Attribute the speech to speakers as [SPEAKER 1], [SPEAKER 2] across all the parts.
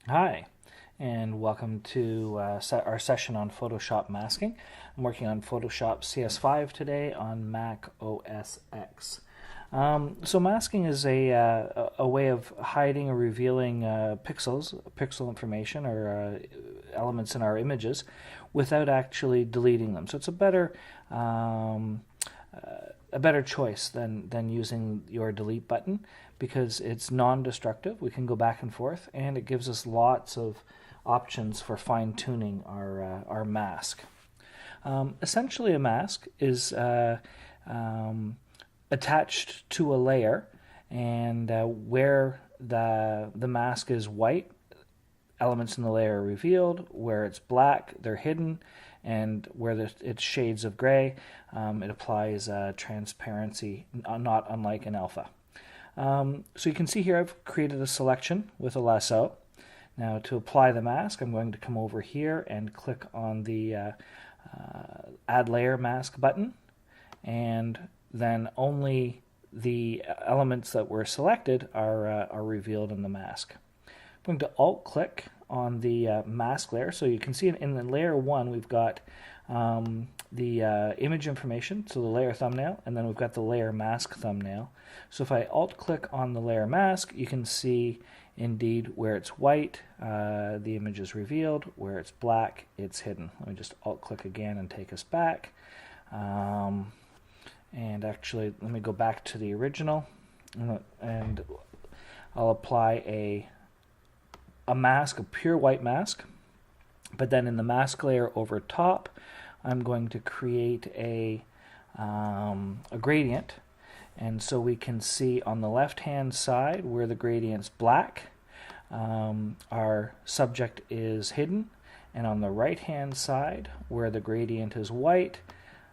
[SPEAKER 1] Hi, and welcome to our session on Photoshop masking. I'm working on Photoshop CS5 today on Mac OS X. So masking is a way of hiding or revealing pixel information, or elements in our images without actually deleting them. So it's um, a better choice than using your delete button because it's non-destructive. We can go back and forth, and it gives us lots of options for fine-tuning our mask. Essentially, a mask is attached to a layer, and where the mask is white, elements in the layer are revealed. Where it's black, they're hidden, and where it's shades of gray, it applies transparency, not unlike an alpha. So you can see here I've created a selection with a lasso. Now to apply the mask, I'm going to come over here and click on the Add Layer Mask button, and then only the elements that were selected are revealed in the mask. I'm going to Alt-click on the mask layer. So you can see in the layer 1 we've got the image information, so the layer thumbnail, and then we've got the layer mask thumbnail. So if I Alt-click on the layer mask, you can see indeed where it's white, the image is revealed. Where it's black, it's hidden. Let me just Alt-click again and take us back. And actually, let me go back to the original, and I'll apply a mask, a pure white mask, but then in the mask layer over top, I'm going to create a gradient. And so we can see on the left-hand side where the gradient's black, our subject is hidden, and on the right-hand side where the gradient is white,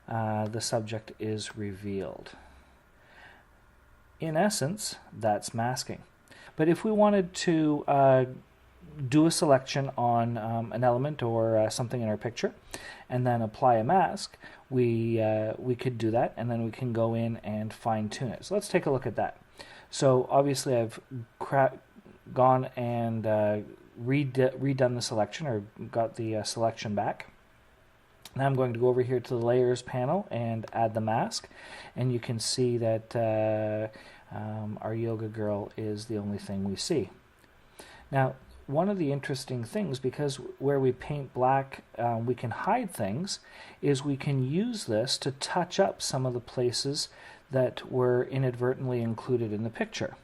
[SPEAKER 1] the subject is revealed. In essence, that's masking. But if we wanted to do a selection on an element or something in our picture, and then apply a mask, we could do that, and then we can go in and fine-tune it. So let's take a look at that. So obviously I've gone and redone the selection, or got the selection back. Now I'm going to go over here to the Layers panel and add the mask, and you can see that our yoga girl is the only thing we see. Now, one of the interesting things, because where we paint black we can hide things, is we can use this to touch up some of the places that were inadvertently included in the picture.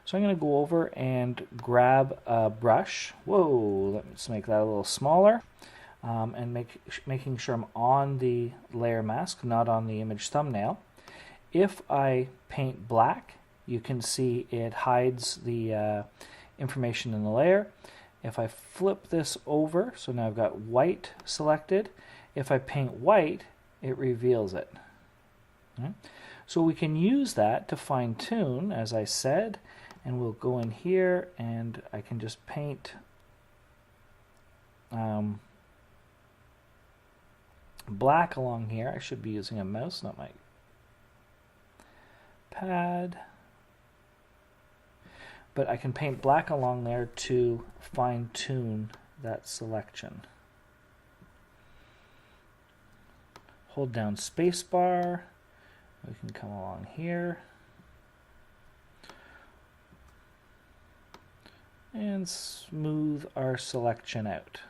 [SPEAKER 1] So I'm going to go over and grab a brush. Whoa, let's make that a little smaller. And making sure I'm on the layer mask, not on the image thumbnail. If I paint black, you can see it hides the information in the layer. If I flip this over, so now I've got white selected, if I paint white, it reveals it. Okay. So we can use that to fine-tune, as I said, and we'll go in here and I can just paint black along here. I should be using a mouse, not my pad. But I can paint black along there to fine-tune that selection. Hold down spacebar. We can come along here and smooth our selection out.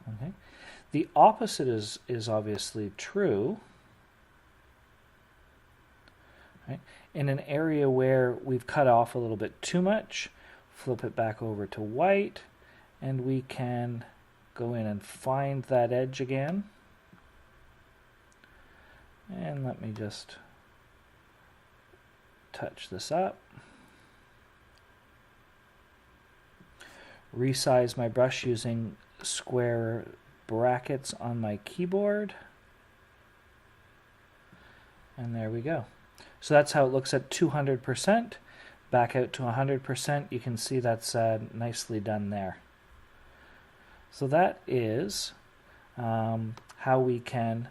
[SPEAKER 1] Okay. The opposite is obviously true. Right? In an area where we've cut off a little bit too much, flip it back over to white, and we can go in and find that edge again. And let me just touch this up. Resize my brush using square brackets on my keyboard. And there we go. So that's how it looks at 200%. Back out to 100%. You can see that's nicely done there. So that is how we can,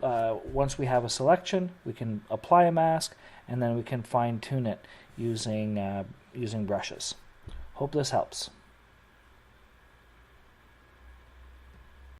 [SPEAKER 1] once we have a selection, we can apply a mask, and then we can fine tune it using brushes. Hope this helps.